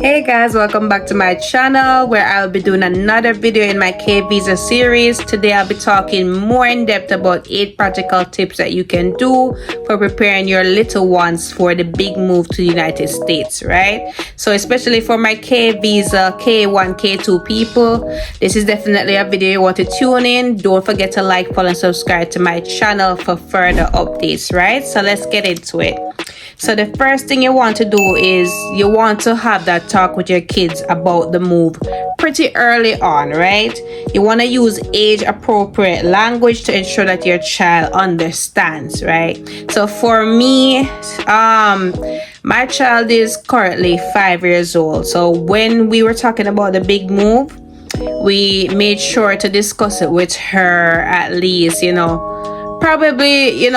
Hey guys, welcome back to my channel where I'll be doing another video in my K visa series. Today I'll be talking more in depth about 8 practical tips that you can do for preparing your little ones for the big move to the United States, right? So especially for my K visa K1, K2 people, this is definitely a video you want to tune in. Don't forget to like, follow and subscribe to my channel for further updates, right? So let's get into it. So the first thing you want to do is you want to have that talk with your kids about the move pretty early on, right? You want to use age appropriate language to ensure that your child understands, right? So for me, my child is currently 5 years old. So when we were talking about the big move, we made sure to discuss it with her at least, probably,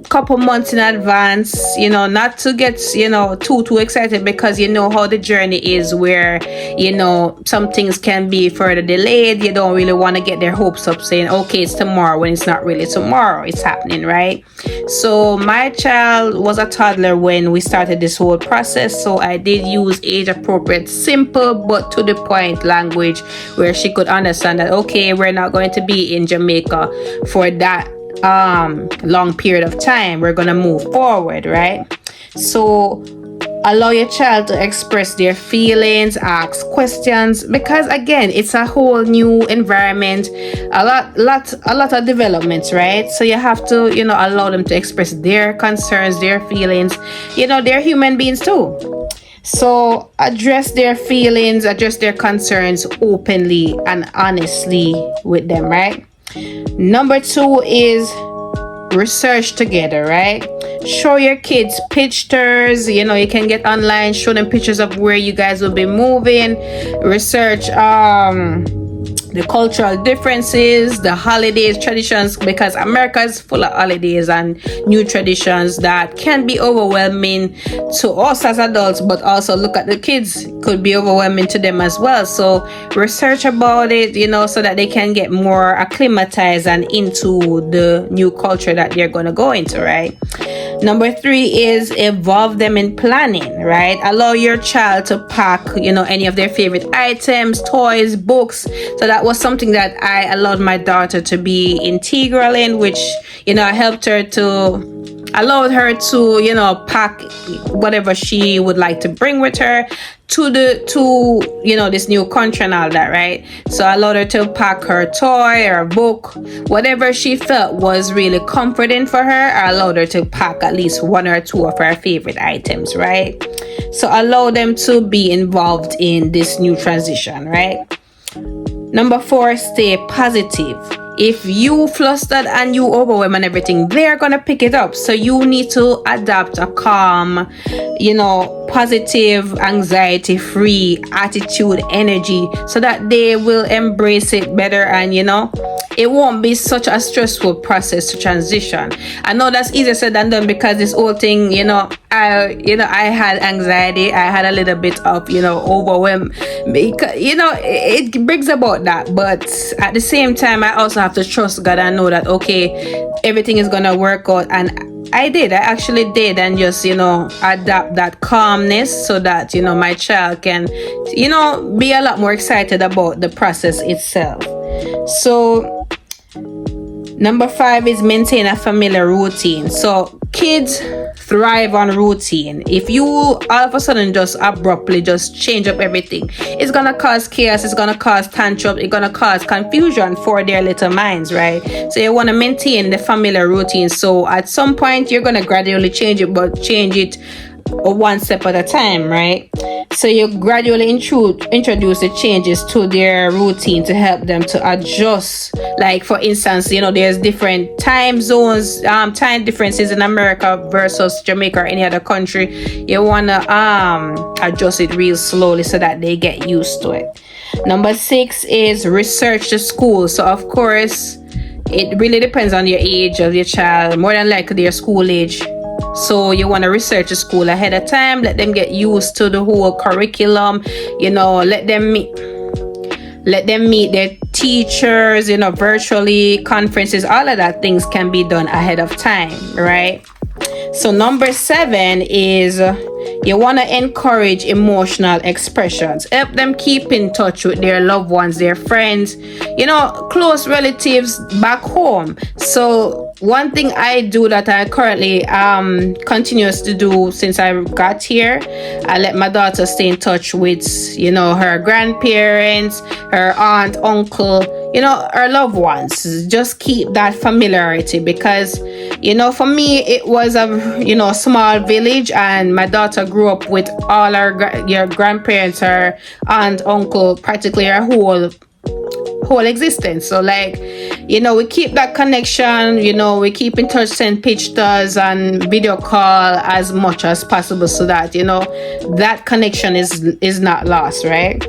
couple months in advance, not to get too excited, because how the journey is, where some things can be further delayed. You don't really want to get their hopes up saying okay, it's tomorrow, when it's not really tomorrow, it's happening, right? So my child was a toddler when we started this whole process, so I did use age appropriate, simple but to the point language where she could understand that okay, we're not going to be in Jamaica for that long period of time. We're gonna move forward, right? So allow your child to express their feelings, ask questions, because again, it's a whole new environment, a lot of developments, right? So you have to allow them to express their concerns, their feelings. They're human beings too. So address their feelings, address their concerns openly and honestly with them, right? Number 2 is research together, right? Show your kids pictures. You can get online, show them pictures of where you guys will be moving. Research the cultural differences, the holidays, traditions, because America is full of holidays and new traditions that can be overwhelming to us as adults, but also look at the kids, could be overwhelming to them as well. So research about it, so that they can get more acclimatized and into the new culture that they're going to go into, right? Number 3 is involve them in planning, right? Allow your child to pack, any of their favorite items, toys, books. So that was something that I allowed my daughter to be integral in, which, I helped her to, allowed her to, pack whatever she would like to bring with her to this new country and all that, right? So I allowed her to pack her toy or book, whatever she felt was really comforting for her. I allowed her to pack at least 1 or 2 of her favorite items, right? So allow them to be involved in this new transition, right? Number 4, stay positive. If you flustered and you overwhelm and everything, they're gonna pick it up. So you need to adapt a calm, positive, anxiety-free attitude, energy, so that they will embrace it better, and it won't be such a stressful process to transition. I know that's easier said than done, because this whole thing, I had anxiety, I had a little bit of overwhelm, because it brings about that. But at the same time, I also have to trust God and know that okay, everything is gonna work out. And I actually did, and just adapt that calmness so that my child can be a lot more excited about the process itself. So number 5 is maintain a familiar routine. So kids thrive on routine. If you all of a sudden just abruptly just change up everything, it's gonna cause chaos, it's gonna cause tantrum, it's gonna cause confusion for their little minds, right? So you want to maintain the familiar routine. So at some point you're gonna gradually change it, but change it 1 step at a time, right? So you gradually introduce the changes to their routine to help them to adjust. Like for instance, there's different time zones, time differences in America versus Jamaica or any other country. You want to adjust it real slowly so that they get used to it. Number 6 is research the school. So of course, it really depends on your age of your child, more than likely their school age. So you want to research the school ahead of time, let them get used to the whole curriculum, let them meet their teachers, virtually, conferences, all of that things can be done ahead of time, right? So number 7 is you want to encourage emotional expressions. Help them keep in touch with their loved ones, their friends, close relatives back home. So one thing I do that I currently continuous to do since I got here, I let my daughter stay in touch with her grandparents, her aunt, uncle, her loved ones. Just keep that familiarity, because for me it was a small village, and my daughter grew up with all your grandparents, her aunt, uncle, practically her whole existence. So we keep that connection, we keep in touch, send pictures and video call as much as possible, so that that connection is not lost, right?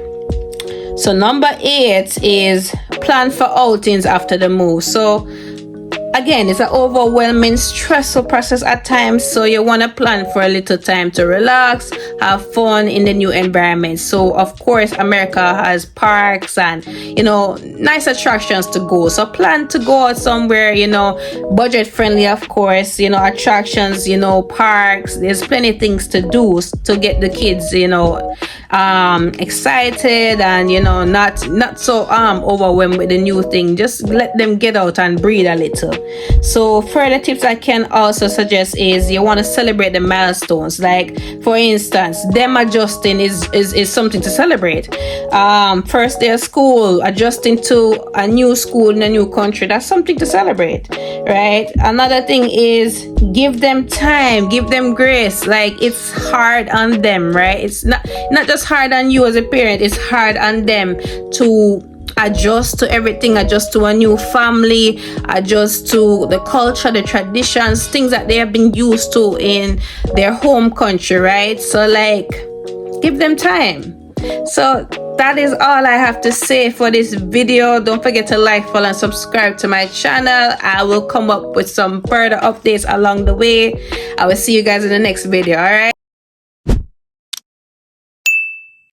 So number 8 is plan for outings after the move. So again, it's an overwhelming, stressful process at times. So you want to plan for a little time to relax, have fun in the new environment. So of course, America has parks and, nice attractions to go. So plan to go out somewhere, budget friendly, of course, attractions, parks. There's plenty of things to do to get the kids, excited and, not so overwhelmed with the new thing. Just let them get out and breathe a little. So further tips I can also suggest is you want to celebrate the milestones. Like for instance, them adjusting is something to celebrate. First day of school, adjusting to a new school in a new country, that's something to celebrate, right? Another thing is give them time, give them grace. Like it's hard on them, right? It's not just hard on you as a parent, it's hard on them to adjust to everything, adjust to a new family, adjust to the culture, the traditions, things that they have been used to in their home country, right? So give them time. So that is all I have to say for this video. Don't forget to like, follow and subscribe to my channel. I will come up with some further updates along the way. I will see you guys in the next video. All right.